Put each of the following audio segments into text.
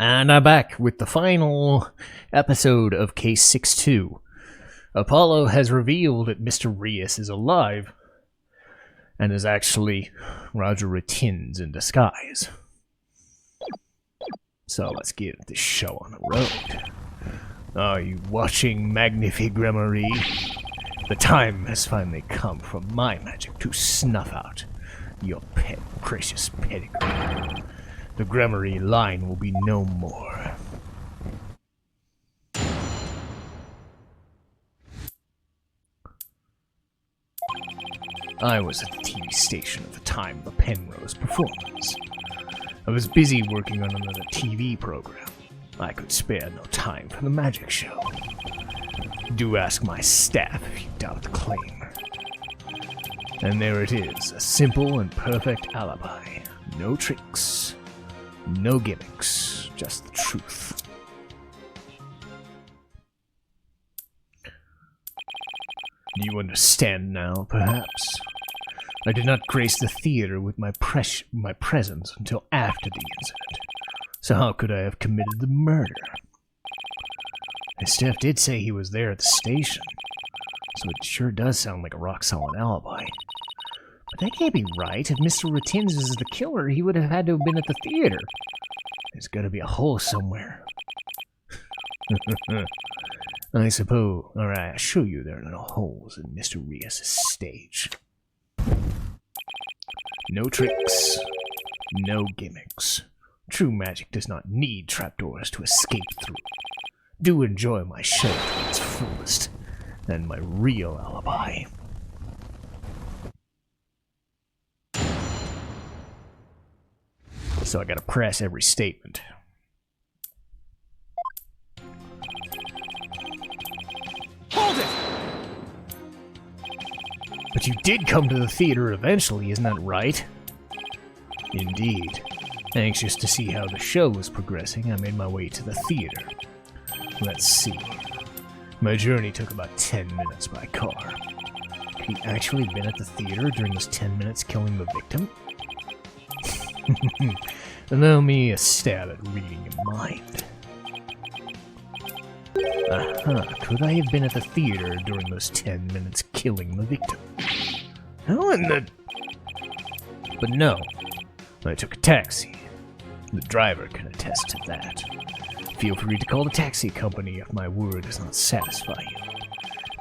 And I'm back with the final episode of Case 6-2. Apollo has revealed that Mr. Reus is alive and is actually Roger Ratins in disguise. So let's get this show on the road. Are you watching Magnifique Gramarye? The time has finally come for my magic to snuff out your pet, precious pedigree. The Gramarye line will be no more. I was at the TV station at the time of the Penrose performance. I was busy working on another TV program. I could spare no time for the magic show. Do ask my staff if you doubt the claim. And there it is, a simple and perfect alibi. No tricks, no gimmicks, just the truth. Do you understand now, perhaps? I did not grace the theater with my presence until after the incident. So how could I have committed the murder? His staff did say he was there at the station, so it sure does sound like a rock-solid alibi. But that can't be right. If Mr. Ratins is the killer, he would have had to have been at the theater. There's gotta be a hole somewhere. I suppose. Alright, I'll show you there are little holes in Mr. Reus' stage. No tricks, no gimmicks. True magic does not need trapdoors to escape through. Do enjoy my show to its fullest, and my real alibi. So I gotta press every statement. Hold it! But you did come to the theater eventually, isn't that right? Indeed. Anxious to see how the show was progressing, I made my way to the theater. Let's see. My journey took about 10 minutes by car. Could he actually been at the theater during those 10 minutes killing the victim? Allow me a stab at reading your mind. Could I have been at the theater during those 10 minutes killing the victim? How in the... But no. I took a taxi. The driver can attest to that. Feel free to call the taxi company if my word does not satisfy you.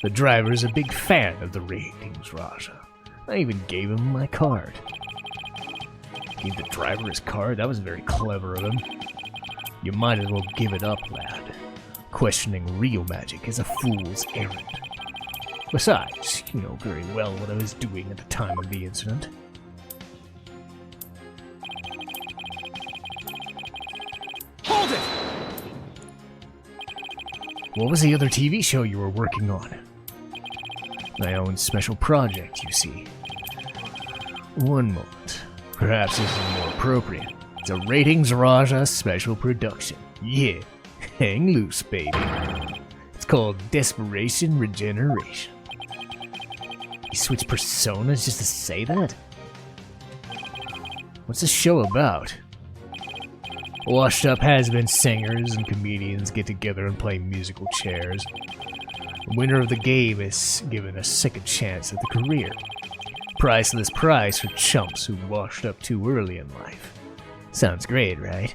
The driver is a big fan of the ratings, Raja. I even gave him my card. Gave the driver his card? That was very clever of him. You might as well give it up, lad. Questioning real magic is a fool's errand. Besides, you know very well what I was doing at the time of the incident. Hold it! What was the other TV show you were working on? My own special project, you see. One moment. Perhaps this is more appropriate. It's a Ratings Raja special production. Yeah, hang loose, baby. It's called Desperation Regeneration. You switch personas just to say that? What's this show about? Washed-up has-been singers and comedians get together and play musical chairs. The winner of the game is given a second chance at the career. Priceless prize for chumps who washed up too early in life. Sounds great, right?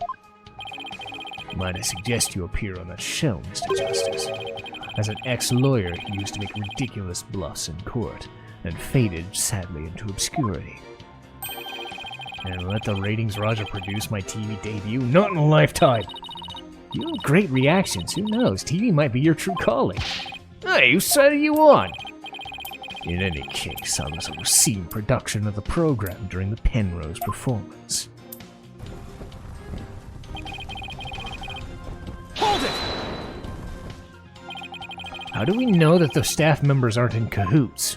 Might I suggest you appear on that show, Mr. Justice? As an ex-lawyer, he used to make ridiculous bluffs in court, and faded, sadly, into obscurity. And let the Ratings Raja produce my TV debut? Not in a lifetime! You have great reactions, who knows? TV might be your true calling. Hey, whose side are you on? In any case, I was overseeing production of the program during the Penrose performance. Hold it! How do we know that the staff members aren't in cahoots?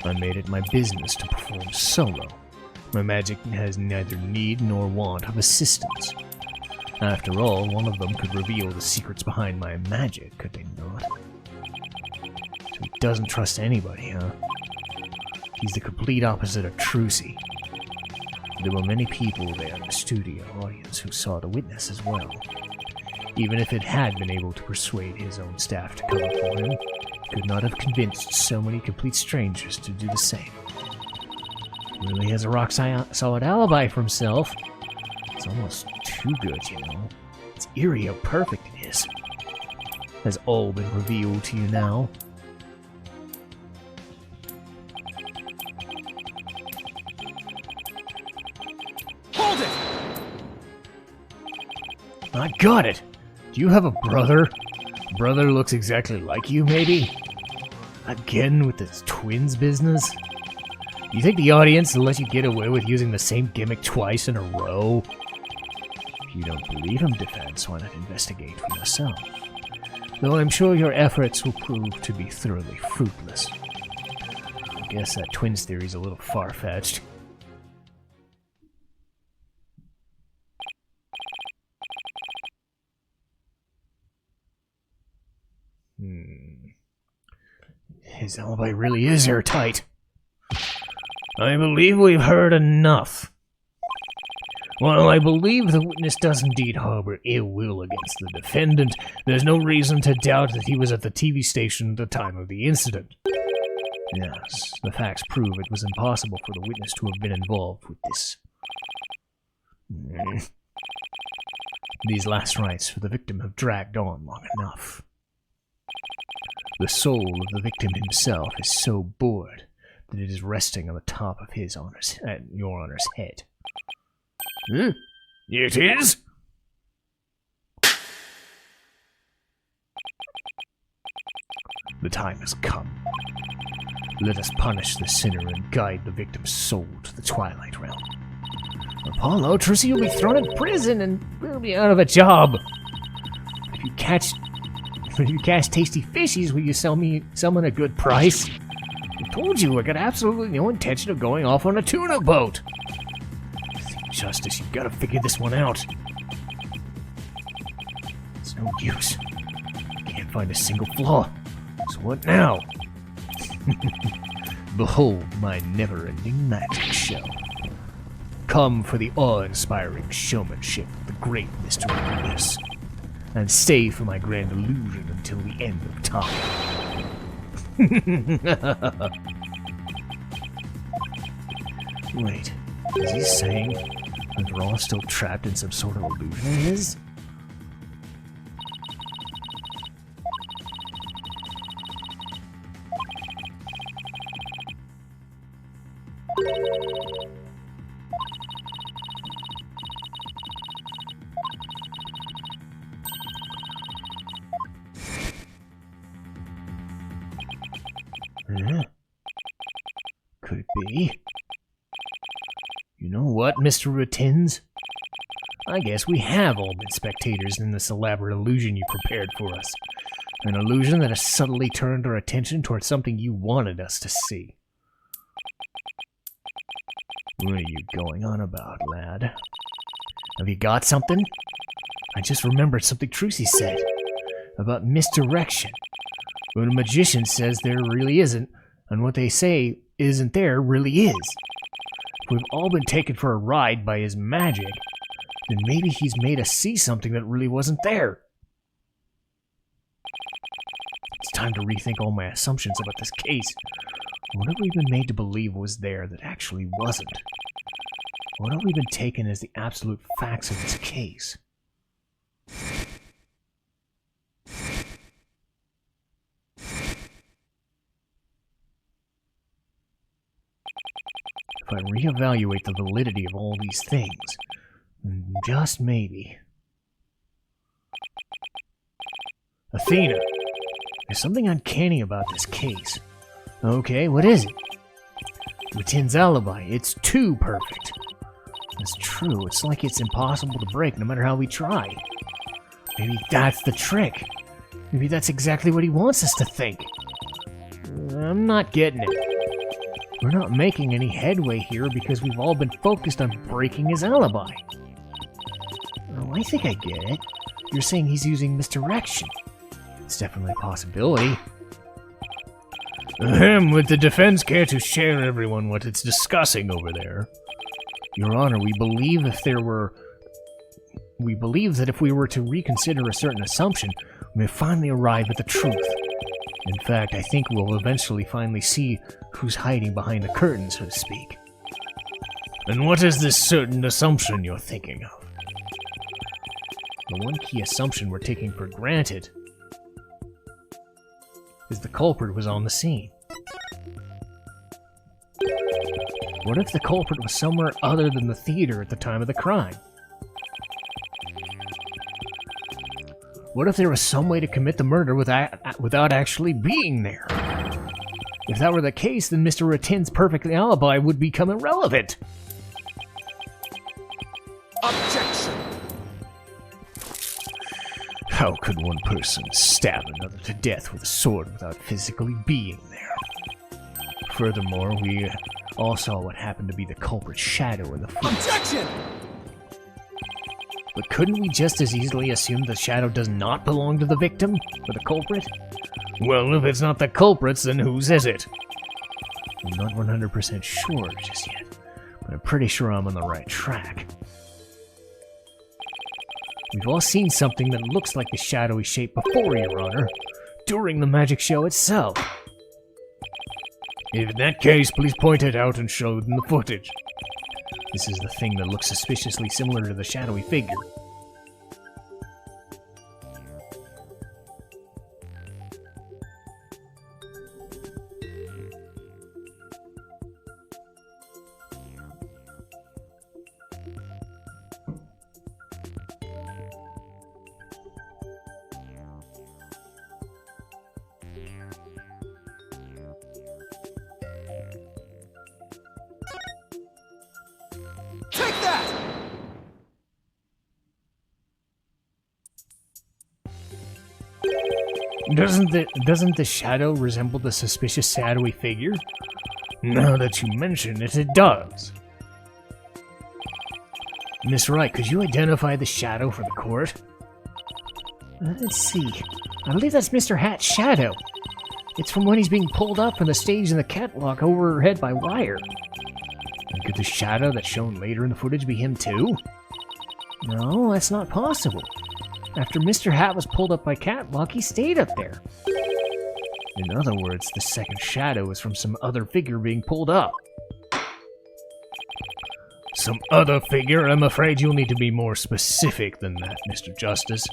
I made it my business to perform solo. My magic has neither need nor want of assistance. After all, one of them could reveal the secrets behind my magic, could they not? So he doesn't trust anybody, huh? He's the complete opposite of Trucy. There were many people there in the studio audience who saw the witness as well. Even if it had been able to persuade his own staff to cover for him, it could not have convinced so many complete strangers to do the same. He really has a rock-solid alibi for himself. It's almost too good, you know. It's eerie how perfect it is. Has all been revealed to you now? Hold it! I got it! Do you have a brother? Brother looks exactly like you, maybe? Again with this twins business? You think the audience will let you get away with using the same gimmick twice in a row? If you don't believe him, Defense, why not investigate for yourself? Though I'm sure your efforts will prove to be thoroughly fruitless. I guess that twins theory's a little far-fetched. His alibi really is airtight. I believe we've heard enough. While I believe the witness does indeed harbor ill will against the defendant, there's no reason to doubt that he was at the TV station at the time of the incident. Yes, the facts prove it was impossible for the witness to have been involved with this. These last rites for the victim have dragged on long enough. The soul of the victim himself is so bored that it is resting on the top of your honor's head. It is? The time has come. Let us punish the sinner and guide the victim's soul to the Twilight Realm. Apollo, Trucy will be thrown in prison and we'll be out of a job. If you catch tasty fishies, will you sell me some at a good price? I told you I got absolutely no intention of going off on a tuna boat. Justice, you've got to figure this one out. It's no use. Can't find a single flaw. So what now? Behold my never-ending magic show. Come for the awe-inspiring showmanship of the great Mr. Reus, and stay for my grand illusion until the end of time. Wait, is he saying that we're all still trapped in some sort of illusion of his? Could it be? You know what, Mr. Rutins? I guess we have all been spectators in this elaborate illusion you prepared for us. An illusion that has subtly turned our attention towards something you wanted us to see. What are you going on about, lad? Have you got something? I just remembered something Trucy said about misdirection. When a magician says there really isn't, and what they say isn't there really is. If we've all been taken for a ride by his magic, then maybe he's made us see something that really wasn't there. It's time to rethink all my assumptions about this case. What have we been made to believe was there that actually wasn't? What have we been taken as the absolute facts of this case? If I reevaluate the validity of all these things, just maybe. Athena, there's something uncanny about this case. Okay, what is it? Rutin's alibi, it's too perfect. That's true, it's like it's impossible to break no matter how we try. Maybe that's the trick. Maybe that's exactly what he wants us to think. I'm not getting it. We're not making any headway here because we've all been focused on breaking his alibi. Oh, I think I get it. You're saying he's using misdirection. It's definitely a possibility. Would the defense care to share everyone what it's discussing over there? Your Honor, we believe that if we were to reconsider a certain assumption, we may finally arrive at the truth. In fact, I think we'll eventually finally see who's hiding behind the curtain, so to speak. And what is this certain assumption you're thinking of? The one key assumption we're taking for granted is the culprit was on the scene. What if the culprit was somewhere other than the theater at the time of the crime? What if there was some way to commit the murder without actually being there? If that were the case, then Mr. Ratin's perfect alibi would become irrelevant. Objection! How could one person stab another to death with a sword without physically being there? Furthermore, we all saw what happened to be the culprit's shadow in the footage. Objection! But couldn't we just as easily assume the shadow does not belong to the victim, or the culprit? Well, if it's not the culprit's, then whose is it? I'm not 100% sure just yet, but I'm pretty sure I'm on the right track. We've all seen something that looks like the shadowy shape before, Your Honor, during the magic show itself. If in that case, please point it out and show it in the footage. This is the thing that looks suspiciously similar to the shadowy figure. Take that! Doesn't the shadow resemble the suspicious shadowy figure? Now that you mention it, it does. Miss Wright, could you identify the shadow for the court? Let's see. I believe that's Mr. Hat's shadow. It's from when he's being pulled up from the stage in the catwalk overhead by wire. And could the shadow that's shown later in the footage be him too? No, that's not possible. After Mr. Hat was pulled up by catwalk, he stayed up there. In other words, the second shadow is from some other figure being pulled up. Some other figure? I'm afraid you'll need to be more specific than that, Mr. Justice.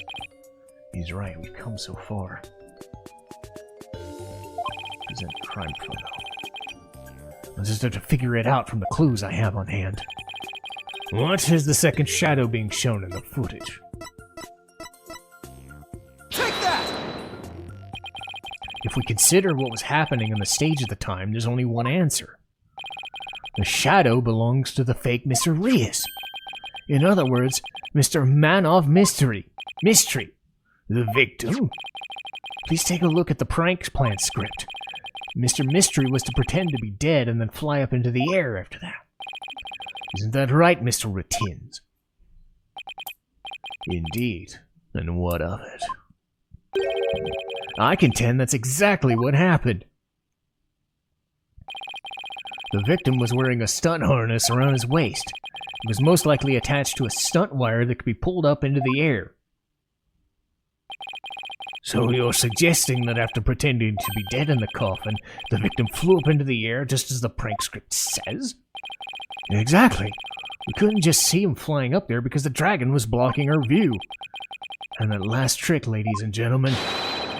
He's right, we've come so far. Present crime photo. I'll just have to figure it out from the clues I have on hand. What is the second shadow being shown in the footage? Take that! If we consider what was happening on the stage at the time, there's only one answer. The shadow belongs to the fake Mr. Reus. In other words, Mr. Man of Mystery. The victim. Please take a look at the prank plan script. Mr. Mystery was to pretend to be dead and then fly up into the air after that. Isn't that right, Mr. Ratins? Indeed. And what of it? I contend that's exactly what happened. The victim was wearing a stunt harness around his waist. It was most likely attached to a stunt wire that could be pulled up into the air. So you're suggesting that after pretending to be dead in the coffin, the victim flew up into the air just as the prank script says? Exactly. We couldn't just see him flying up there because the dragon was blocking our view. And that last trick, ladies and gentlemen,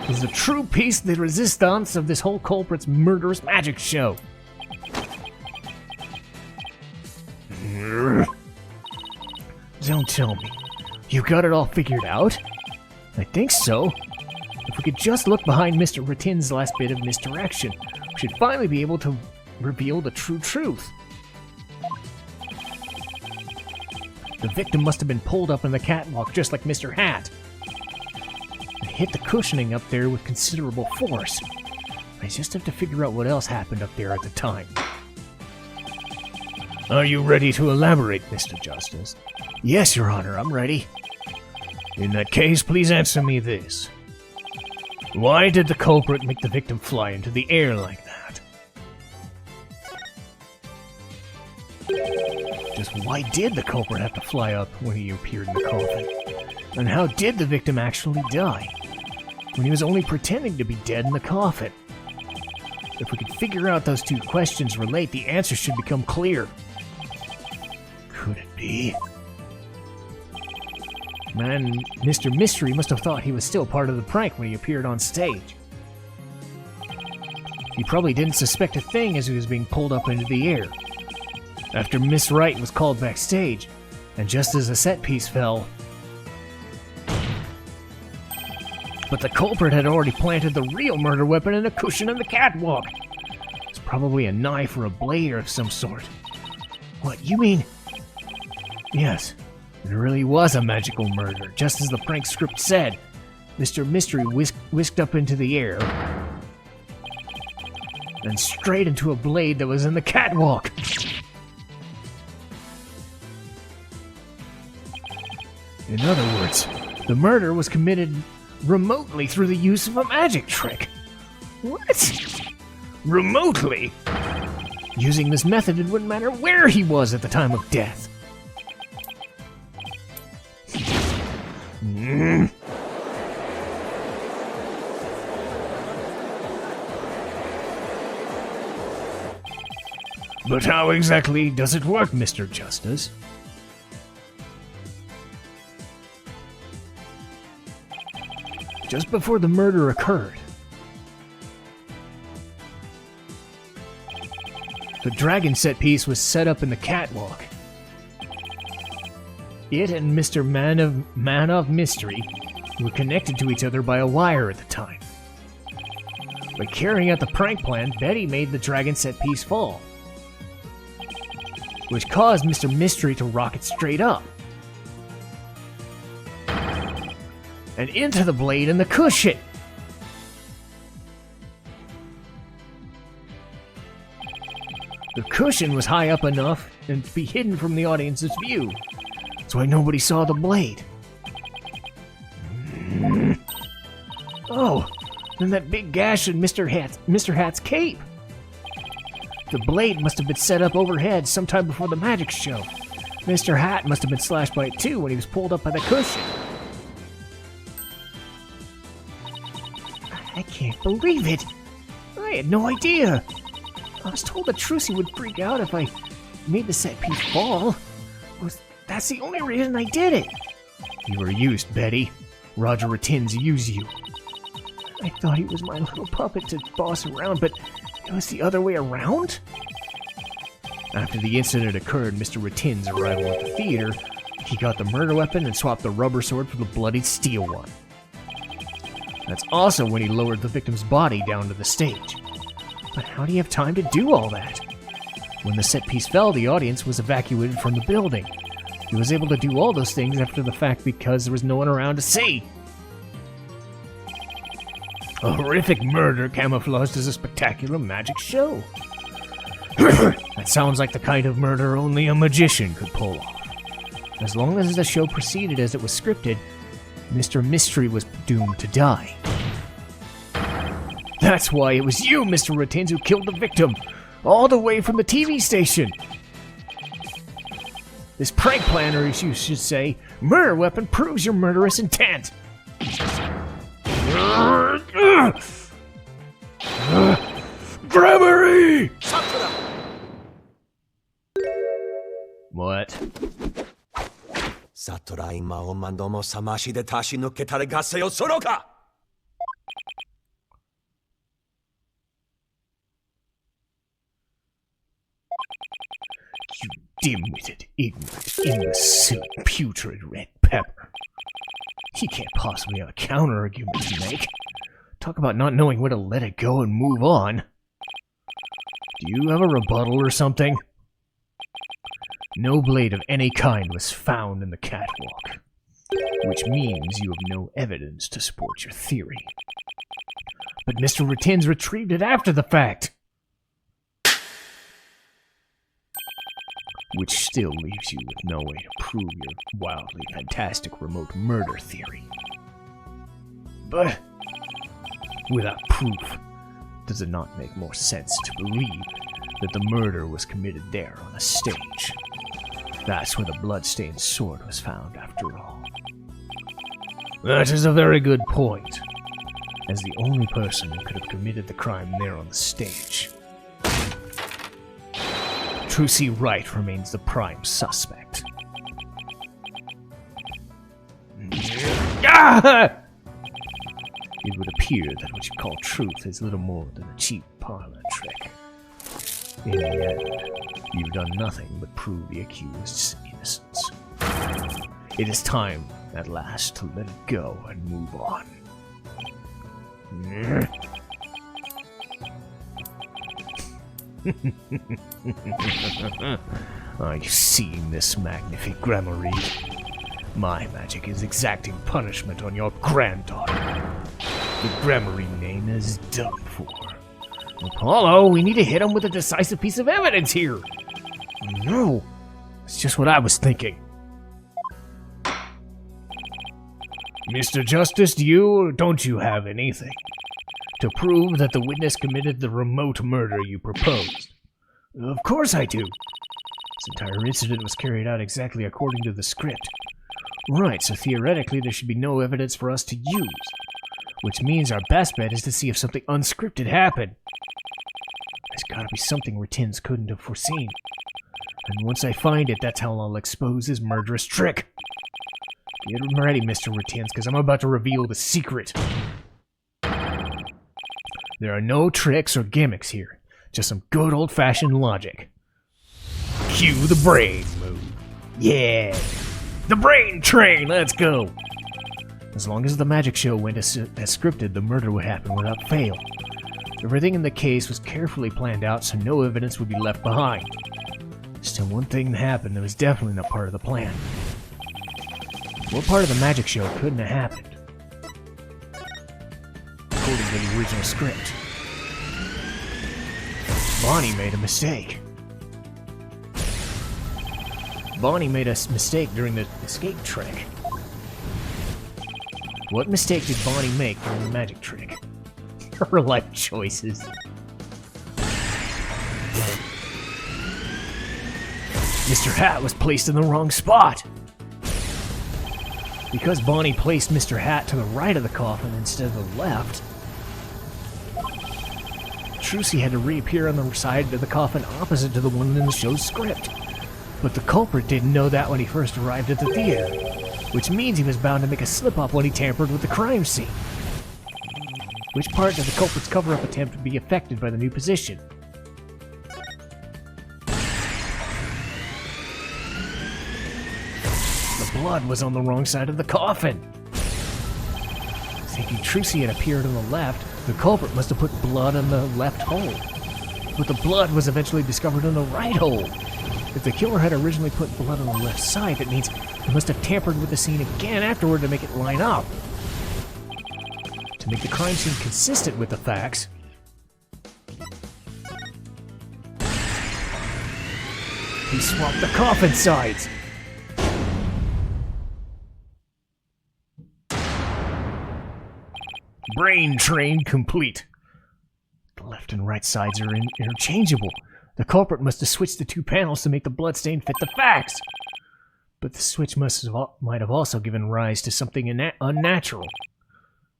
is the true piece de resistance of this whole culprit's murderous magic show. Don't tell me. You got it all figured out? I think so. If we could just look behind Mr. Ratin's last bit of misdirection, we should finally be able to reveal the true truth. The victim must have been pulled up in the catwalk just like Mr. Hat. It hit the cushioning up there with considerable force. I just have to figure out what else happened up there at the time. Are you ready to elaborate, Mr. Justice? Yes, Your Honor, I'm ready. In that case, please answer me this. Why did the culprit make the victim fly into the air like that? is, why did the culprit have to fly up when he appeared in the coffin? And how did the victim actually die, when he was only pretending to be dead in the coffin? If we could figure out those two questions relate, the answer should become clear. Could it be? Man, Mr. Mystery must have thought he was still part of the prank when he appeared on stage. He probably didn't suspect a thing as he was being pulled up into the air. After Miss Wright was called backstage, and just as the set piece fell... But the culprit had already planted the real murder weapon in a cushion on the catwalk. It's probably a knife or a blade of some sort. What, you mean... Yes, it really was a magical murder, just as the prank script said. Mr. Mystery whisked up into the air, and straight into a blade that was in the catwalk. In other words, the murder was committed remotely through the use of a magic trick. What? Remotely? Using this method, it wouldn't matter where he was at the time of death. But how exactly does it work, Mr. Justice? Just before the murder occurred, the dragon set piece was set up in the catwalk. It and Mr. Man of Mystery were connected to each other by a wire at the time. By carrying out the prank plan, Betty made the dragon set piece fall, which caused Mr. Mystery to rocket straight up and into the blade and the cushion. The cushion was high up enough and to be hidden from the audience's view. That's why nobody saw the blade. Oh, and that big gash in Mr. Hat's cape. The blade must have been set up overhead sometime before the magic show. Mr. Hat must have been slashed by it too when he was pulled up by the cushion. I can't believe it. I had no idea. I was told that Trucy would freak out if I made the set piece fall. That's the only reason I did it. You were used, Betty. Roger Ratins used you. I thought he was my little puppet to boss around, but it was the other way around? After the incident occurred, Mr. Ratins' arrival at the theater, he got the murder weapon and swapped the rubber sword for the bloodied steel one. That's also when he lowered the victim's body down to the stage. But how do you have time to do all that? When the set piece fell, the audience was evacuated from the building. He was able to do all those things after the fact because there was no one around to see. A horrific murder camouflaged as a spectacular magic show. That sounds like the kind of murder only a magician could pull off. As long as the show proceeded as it was scripted, Mr. Mystery was doomed to die. That's why it was you, Mr. Ratins, who killed the victim, all the way from the TV station. This prank plan, or as you should say, murder weapon, proves your murderous intent. Gramarye! What? Satorai Maoma domo samashi de tashi no ketare gasse o soroka! You dim-witted, ignorant, imbecile, putrid red pepper. He can't possibly have a counter-argument to make. Talk about not knowing when to let it go and move on. Do you have a rebuttal or something? No blade of any kind was found in the catwalk, which means you have no evidence to support your theory. But Mr. Ratins retrieved it after the fact, which still leaves you with no way to prove your wildly fantastic remote murder theory. But without proof, does it not make more sense to believe that the murder was committed there on a stage? That's where the blood-stained sword was found, after all. That is a very good point, as the only person who could have committed the crime there on the stage. Trucy Wright remains the prime suspect. It would appear that what you call truth is little more than a cheap parlor trick. In the end, you've done nothing but prove the accused's innocence. It is time, at last, to let it go and move on. Are you seeing this magnifique gramarye? My magic is exacting punishment on your granddaughter. The gramarye name is done for. Apollo, we need to hit him with a decisive piece of evidence here. No, it's just what I was thinking. Mr. Justice, do you or don't you have anything to prove that the witness committed the remote murder you proposed? Of course I do. This entire incident was carried out exactly according to the script. Right, so theoretically there should be no evidence for us to use, which means our best bet is to see if something unscripted happened. There's gotta be something Retins couldn't have foreseen. And once I find it, that's how I'll expose his murderous trick. Get ready, Mr. Retins, because I'm about to reveal the secret. There are no tricks or gimmicks here, just some good old-fashioned logic. Cue the brain move. Yeah! The brain train, let's go! As long as the magic show went as scripted, the murder would happen without fail. Everything in the case was carefully planned out so no evidence would be left behind. Still, one thing happened that was definitely not part of the plan. What part of the magic show couldn't have happened? According to the original script, Bonnie made a mistake. Bonnie made a mistake during the escape trick. What mistake did Bonnie make during the magic trick? Her life choices. Mr. Hat was placed in the wrong spot. Because Bonnie placed Mr. Hat to the right of the coffin instead of the left, Trucy had to reappear on the side of the coffin opposite to the one in the show's script. But the culprit didn't know that when he first arrived at the theater, which means he was bound to make a slip-up when he tampered with the crime scene. Which part of the culprit's cover-up attempt would be affected by the new position? The blood was on the wrong side of the coffin. Thinking Trucy had appeared on the left, the culprit must have put blood on the left hole. But the blood was eventually discovered on the right hole. If the killer had originally put blood on the left side, that means he must have tampered with the scene again afterward to make it line up. To make the crime scene consistent with the facts, he swapped the coffin sides. Brain train complete. The left and right sides are interchangeable. The culprit must have switched the two panels to make the bloodstain fit the facts. But the switch might have also given rise to something unnatural.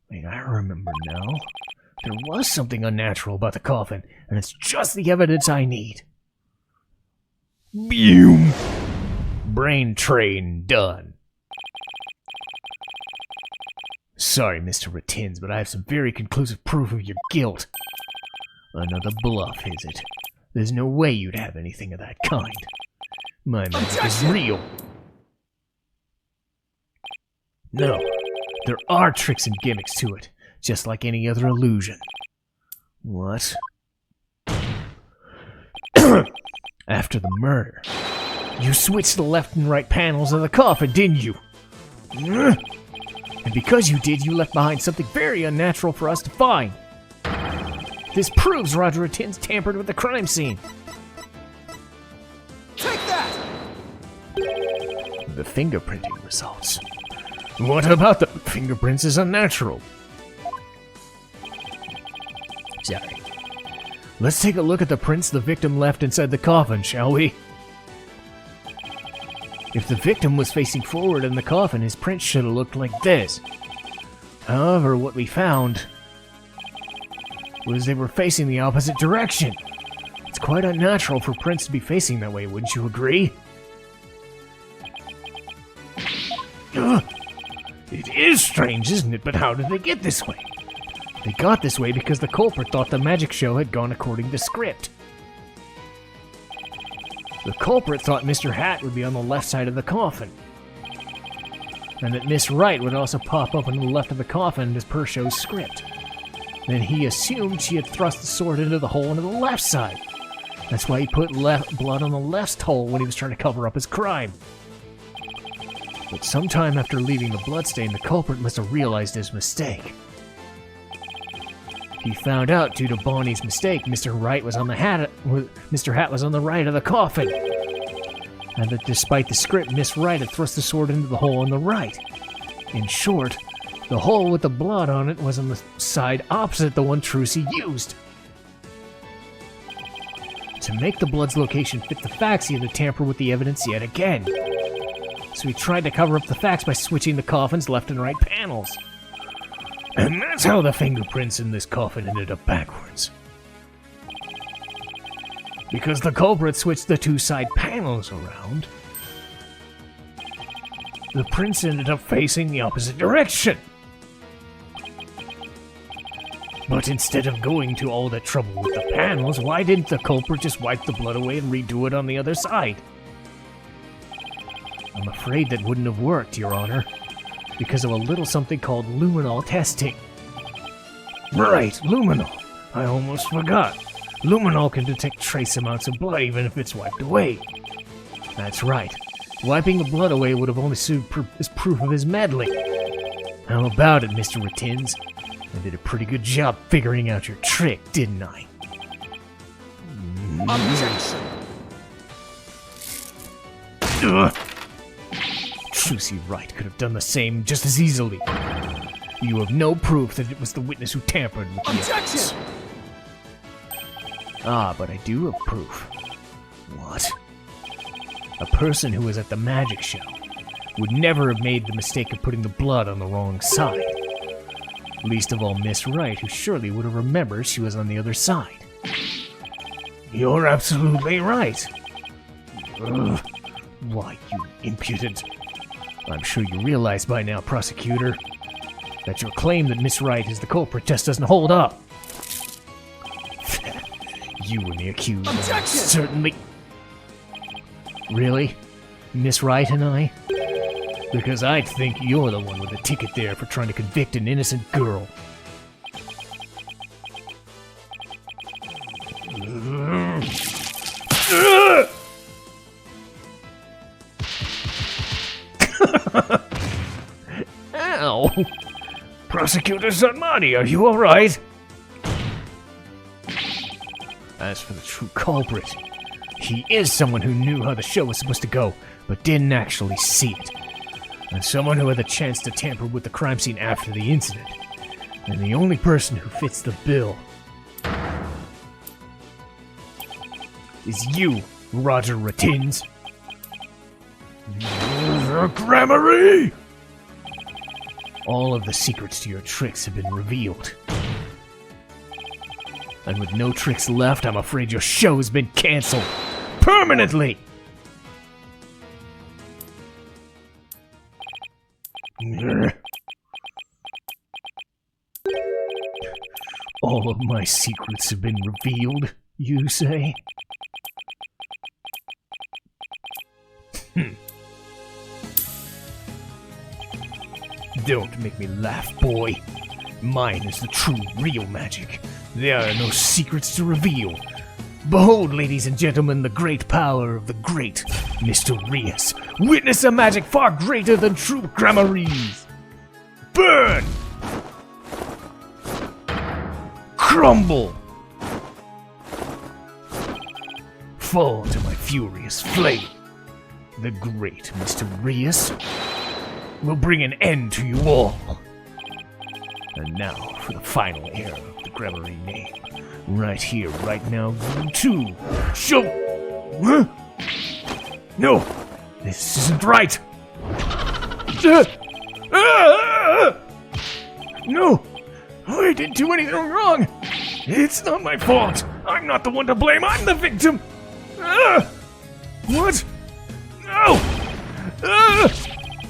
Wait, I remember now. There was something unnatural about the coffin, and it's just the evidence I need. Boom! Brain train done. Sorry, Mr. Retins, but I have some very conclusive proof of your guilt. Another bluff, is it? There's no way you'd have anything of that kind. My magic is real. No, there are tricks and gimmicks to it, just like any other illusion. What? After the murder, you switched the left and right panels of the coffin, didn't you? And because you did, you left behind something very unnatural for us to find. This proves Roger Retins tampered with the crime scene. Take that! The fingerprinting results. What about the fingerprints is unnatural? Sorry. Let's take a look at the prints the victim left inside the coffin, shall we? If the victim was facing forward in the coffin, his print should have looked like this. However, what we found was they were facing the opposite direction. It's quite unnatural for prints to be facing that way, wouldn't you agree? It is strange, isn't it? But how did they get this way? They got this way because the culprit thought the magic show had gone according to script. The culprit thought Mr. Hat would be on the left side of the coffin, and that Miss Wright would also pop up on the left of the coffin as per show's script. Then he assumed she had thrust the sword into the hole into the left side. That's why he put blood on the left hole when he was trying to cover up his crime. But sometime after leaving the bloodstain, the culprit must have realized his mistake. He found out, due to Bonnie's mistake, Mr. Hat was on the right of the coffin, and that despite the script, Miss Wright had thrust the sword into the hole on the right. In short, the hole with the blood on it was on the side opposite the one Trucy used. To make the blood's location fit the facts, he had to tamper with the evidence yet again. So he tried to cover up the facts by switching the coffin's left and right panels. And that's how the fingerprints in this coffin ended up backwards. Because the culprit switched the two side panels around, the prints ended up facing the opposite direction. But instead of going to all that trouble with the panels, why didn't the culprit just wipe the blood away and redo it on the other side? I'm afraid that wouldn't have worked, Your Honor, because of a little something called luminol testing. Right, luminol. I almost forgot. Luminol can detect trace amounts of blood even if it's wiped away. That's right. Wiping the blood away would have only served as proof of his meddling. How about it, Mr. Ratins? I did a pretty good job figuring out your trick, didn't I? Objection! Trucy Wright could have done the same just as easily. You have no proof that it was the witness who tampered with the evidence. Ah, but I do have proof. What? A person who was at the magic show would never have made the mistake of putting the blood on the wrong side. Least of all Miss Wright, who surely would have remembered she was on the other side. You're absolutely right. Ugh. Why, you impudent. I'm sure you realize by now, prosecutor, that your claim that Miss Wright is the culprit just doesn't hold up. You and the accused are certainly... Really? Miss Wright and I? Because I'd think you're the one with the ticket there for trying to convict an innocent girl. Ow! Prosecutor Zanmati, are you alright? As for the true culprit, he is someone who knew how the show was supposed to go, but didn't actually see it. And someone who had the chance to tamper with the crime scene after the incident. And the only person who fits the bill is you, Roger Ratins. Gramarye! All of the secrets to your tricks have been revealed. And with no tricks left, I'm afraid your show has been cancelled. Permanently! All of my secrets have been revealed, you say? Don't make me laugh, boy. Mine is the true, real magic. There are no secrets to reveal. Behold, ladies and gentlemen, the great power of the great Mr. Reus. Witness a magic far greater than true Gramarye's. Burn! Crumble! Fall to my furious flame. The great Mr. Reus will bring an end to you all. And now for the final heir of the Gramarye name. Right here, right now, you too. Show! Huh? No! This isn't right! No! I didn't do anything wrong! It's not my fault! I'm not the one to blame, I'm the victim! What? No!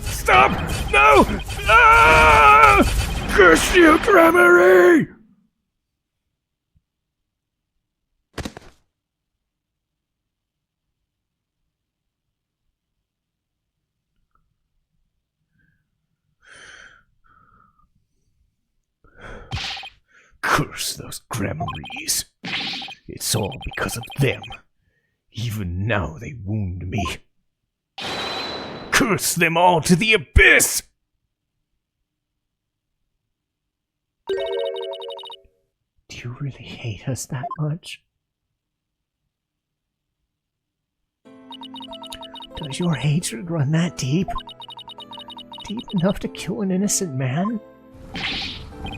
Stop! No! Curse you, Gramarye! Curse those Gramarys. It's all because of them. Even now they wound me. Curse them all to the abyss! Do you really hate us that much? Does your hatred run that deep? Deep enough to kill an innocent man?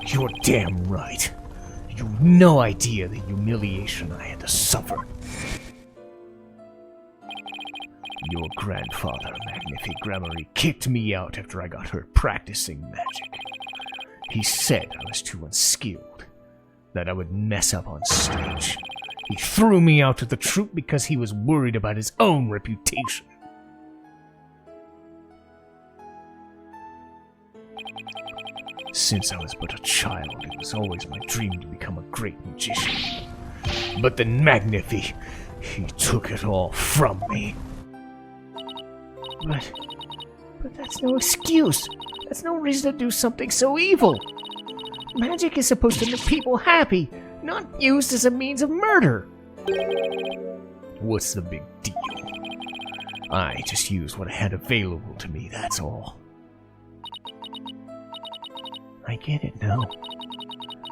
You're damn right. You've no idea the humiliation I had to suffer. Your grandfather, Magnific Gramarye, kicked me out after I got hurt practicing magic. He said I was too unskilled, that I would mess up on stage. He threw me out of the troupe because he was worried about his own reputation. Since I was but a child, it was always my dream to become a great magician. But then Magnific, he took it all from me. But that's no excuse. That's no reason to do something so evil. Magic is supposed to make people happy, not used as a means of murder. What's the big deal? I just used what I had available to me, that's all. I get it now.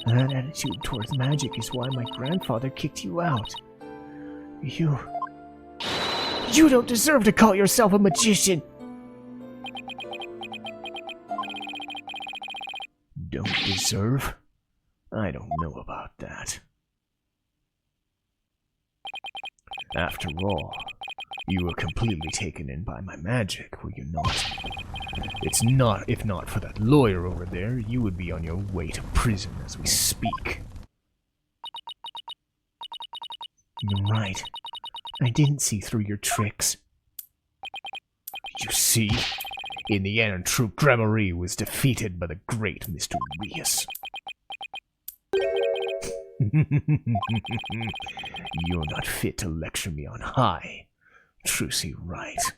That attitude towards magic is why my grandfather kicked you out. You don't deserve to call yourself a magician! Don't deserve? I don't know about that. After all, you were completely taken in by my magic, were you not? If not for that lawyer over there, you would be on your way to prison as we speak. You're right. I didn't see through your tricks. You see, in the end, true Gramarye was defeated by the great Mr. Reus. You're not fit to lecture me on high. Trucy right.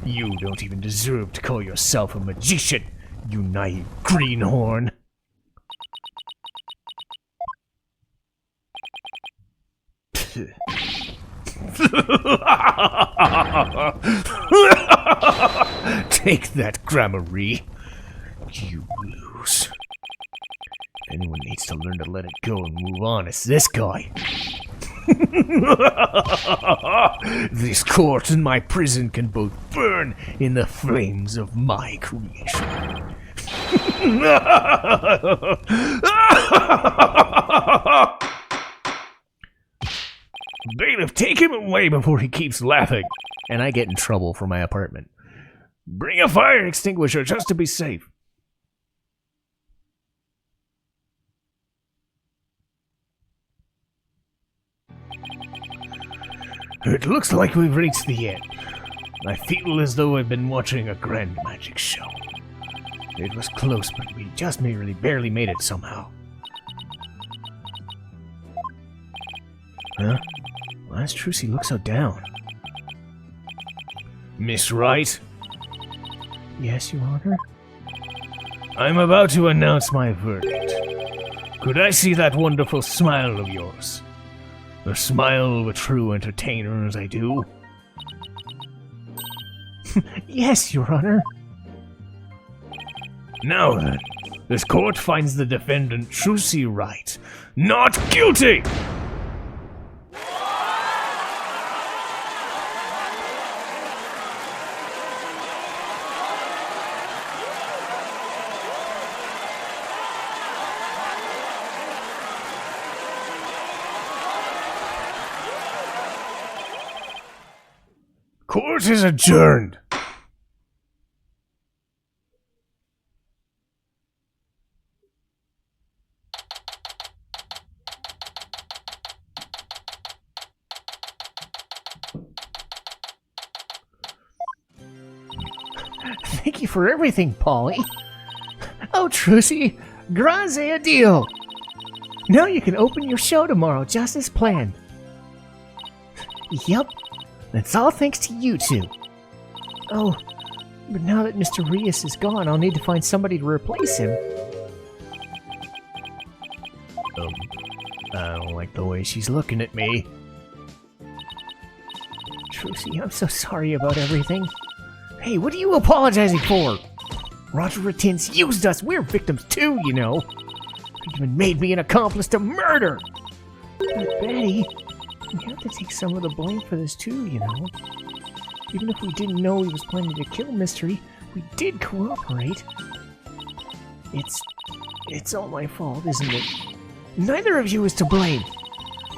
You don't even deserve to call yourself a magician, you naive greenhorn. Take that, Gramarye. You lose. If anyone needs to learn to let it go and move on, it's this guy. This court and my prison can both burn in the flames of my creation. Bailiff, take him away before he keeps laughing. And I get in trouble for my apartment. Bring a fire extinguisher just to be safe. It looks like we've reached the end. I feel as though I've been watching a grand magic show. It was close, but we just barely made it somehow. Huh? Why does Trucy look so down? Miss Wright? Yes, Your Honor? I'm about to announce my verdict. Could I see that wonderful smile of yours? The smile of a true entertainer as I do? Yes, Your Honor. Now then, this court finds the defendant Trucy Wright not guilty! Court is adjourned. Thank you for everything, Polly. Oh, Trucy, grazie a Dio. Now you can open your show tomorrow, just as planned. Yep, that's all thanks to you two. Oh, but now that Mr. Reus is gone, I'll need to find somebody to replace him. I don't like the way she's looking at me. Trucy, I'm so sorry about everything. Hey, what are you apologizing for? Roger Ratin's used us. We're victims too, you know. He even made me an accomplice to murder. But Betty, we have to take some of the blame for this too, you know. Even if we didn't know he was planning to kill Mystery, we did cooperate. It's all my fault, isn't it? Neither of you is to blame.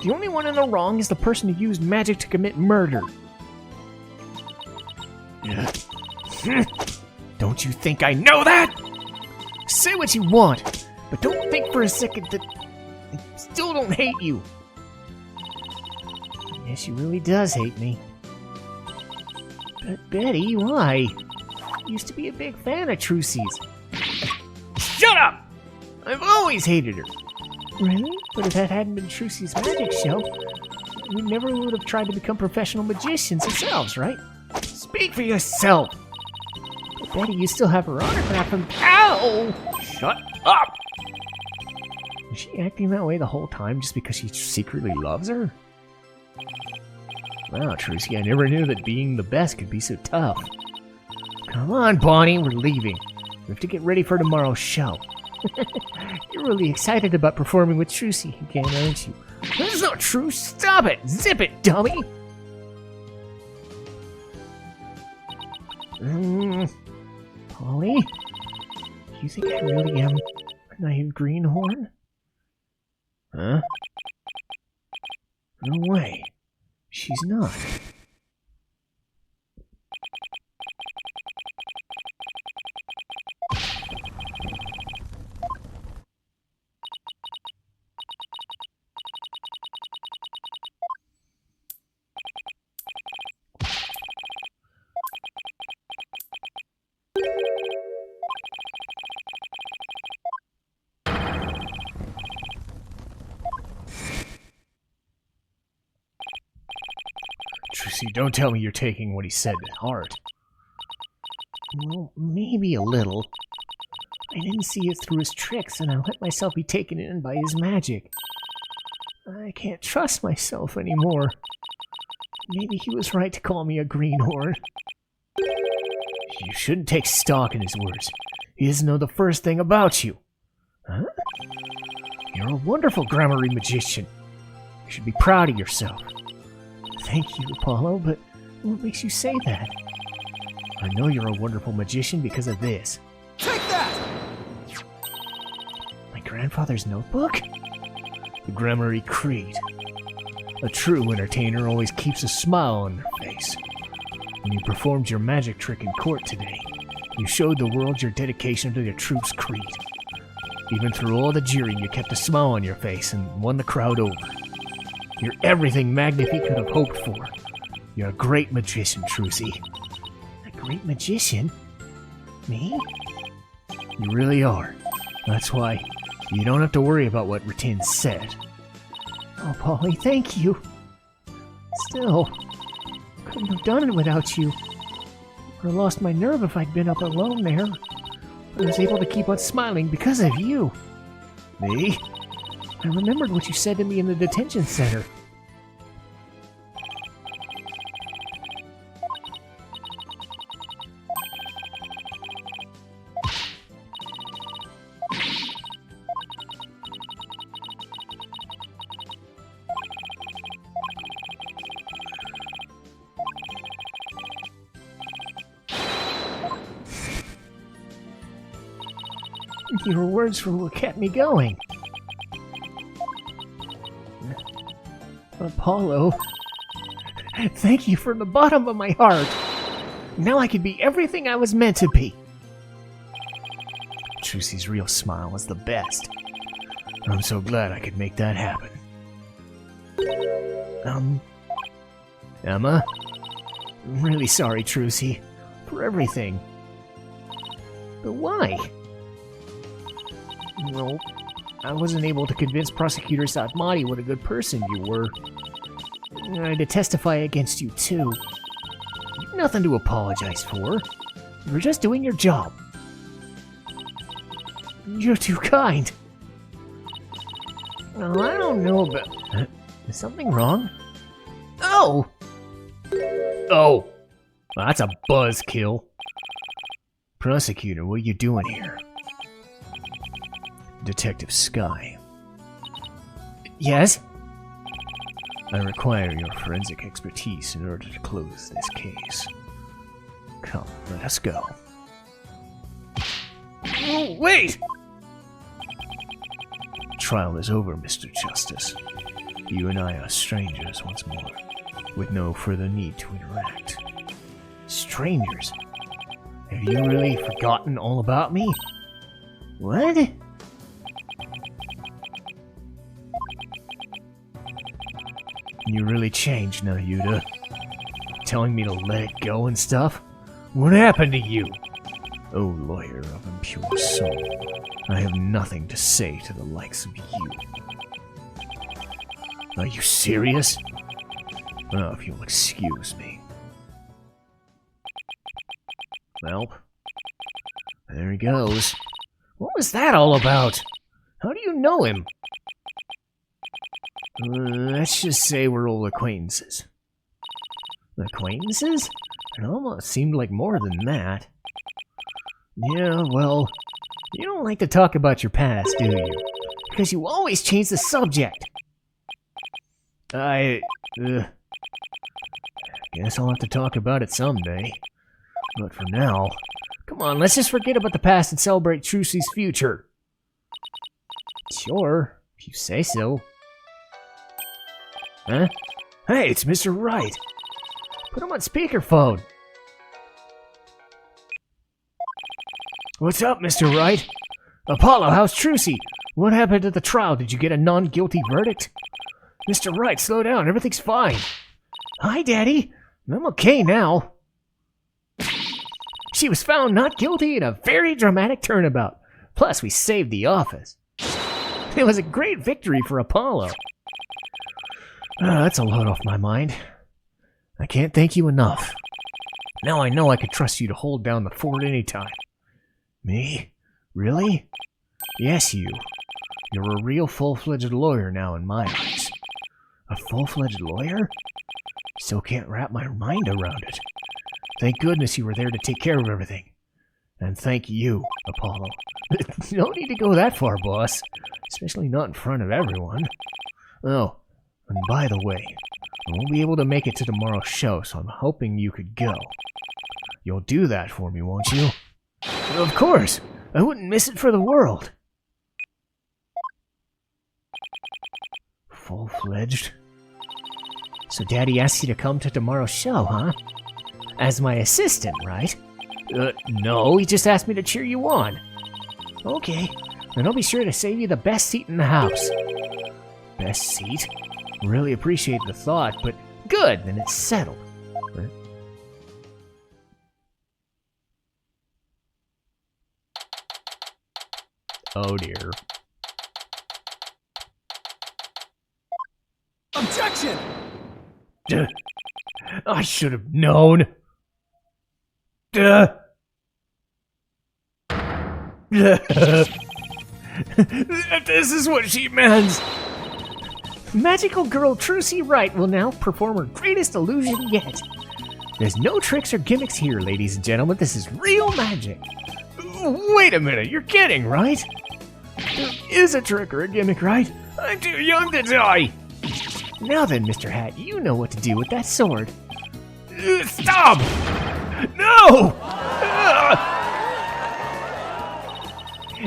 The only one in the wrong is the person who used magic to commit murder. Don't you think I know that? Say what you want, but don't think for a second that I still don't hate you. Yeah, she really does hate me. But Betty, why? I used to be a big fan of Trucy's. Shut up! I've always hated her. Really? But if that hadn't been Trucy's magic show, we never would have tried to become professional magicians ourselves, right? Speak for yourself! But Betty, you still have her autograph from— Ow! Shut up! Was she acting that way the whole time just because she secretly loves her? Wow, Trucy, I never knew that being the best could be so tough. Come on, Bonnie, we're leaving. We have to get ready for tomorrow's show. You're really excited about performing with Trucy again, aren't you? That's not true! Stop it! Zip it, dummy! Polly? Do you think I really am a naive greenhorn? Huh? No way. She's not. Trucy, don't tell me you're taking what he said to heart. Well, maybe a little. I didn't see it through his tricks, and I let myself be taken in by his magic. I can't trust myself anymore. Maybe he was right to call me a greenhorn. You shouldn't take stock in his words. He doesn't know the first thing about you. Huh? You're a wonderful gramarye magician. You should be proud of yourself. Thank you, Apollo, but what makes you say that? I know you're a wonderful magician because of this. Take that! My grandfather's notebook? The Gramarye Creed. A true entertainer always keeps a smile on their face. When you performed your magic trick in court today, you showed the world your dedication to the Truth's Creed. Even through all the jeering, you kept a smile on your face and won the crowd over. You're everything Magnifi could have hoped for. You're a great magician, Trucy. A great magician? Me? You really are. That's why you don't have to worry about what Ratin said. Oh, Polly, thank you. Still, couldn't have done it without you. I would have lost my nerve if I'd been up alone there. I was able to keep on smiling because of you. Me? I remembered what you said to me in the detention center. Your words were what kept me going. Apollo, Thank you from the bottom of my heart. Now I can be everything I was meant to be. Trucy's real smile was the best. I'm so glad I could make that happen. Emma? I'm really sorry, Trucy, for everything. But why? Well, I wasn't able to convince Prosecutor Satmati what a good person you were. I had to testify against you, too. Nothing to apologize for. You were just doing your job. You're too kind. Well, I don't know about... Is something wrong? Oh! Oh! Well, that's a buzzkill. Prosecutor, what are you doing here? Detective Sky. Yes? I require your forensic expertise in order to close this case. Come, let us go. Oh, wait! Trial is over, Mr. Justice. You and I are strangers once more, with no further need to interact. Strangers? Have you really forgotten all about me? What? You really changed now, Yuta. Telling me to let it go and stuff? What happened to you? Oh, lawyer of impure soul, I have nothing to say to the likes of you. Are you serious? Oh, if you'll excuse me. Well, there he goes. What was that all about? How do you know him? Let's just say we're old acquaintances. Acquaintances? It almost seemed like more than that. Yeah, well, you don't like to talk about your past, do you? Because you always change the subject. I guess I'll have to talk about it someday. But for now, come on, let's just forget about the past and celebrate Trucy's future. Sure, if you say so. Huh? Hey, it's Mr. Wright. Put him on speakerphone. What's up, Mr. Wright? Apollo, how's Trucy? What happened at the trial? Did you get a non-guilty verdict? Mr. Wright, slow down. Everything's fine. Hi, Daddy. I'm okay now. She was found not guilty in a very dramatic turnabout. Plus, we saved the office. It was a great victory for Apollo. That's a load off my mind. I can't thank you enough. Now I know I can trust you to hold down the fort anytime. Me? Really? Yes, you. You're a real full-fledged lawyer now in my eyes. A full-fledged lawyer? Still can't wrap my mind around it. Thank goodness you were there to take care of everything. And thank you, Apollo. No need to go that far, boss. Especially not in front of everyone. Oh, and by the way, I won't be able to make it to tomorrow's show, so I'm hoping you could go. You'll do that for me, won't you? Of course! I wouldn't miss it for the world! Full-fledged? So Daddy asked you to come to tomorrow's show, huh? As my assistant, right? No, he just asked me to cheer you on. Okay, then I'll be sure to save you the best seat in the house. Best seat? Really appreciate the thought, but good, then it's settled. Oh dear. Objection! I should have known. This is what she meant. Magical girl Trucy Wright will now perform her greatest illusion yet. There's no tricks or gimmicks here, ladies and gentlemen. This is real magic. Wait a minute, you're kidding, right? There is a trick or a gimmick, right? I'm too young to die. Now then, Mr. Hat, you know what to do with that sword. Stop! No!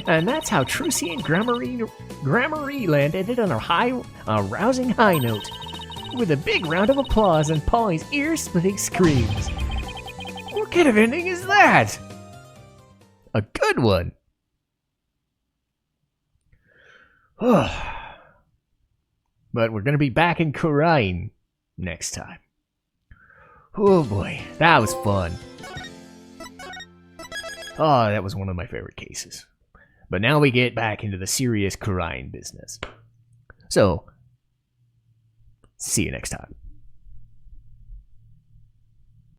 And that's how Trucy and Gramarye Land ended on a rousing high note. with a big round of applause and Polly's ear-splitting screams. What kind of ending is that? A good one. But we're gonna be back in Kurain next time. Oh boy, that was fun. Oh, that was one of my favorite cases. But now we get back into the serious Kurain business. So, see you next time.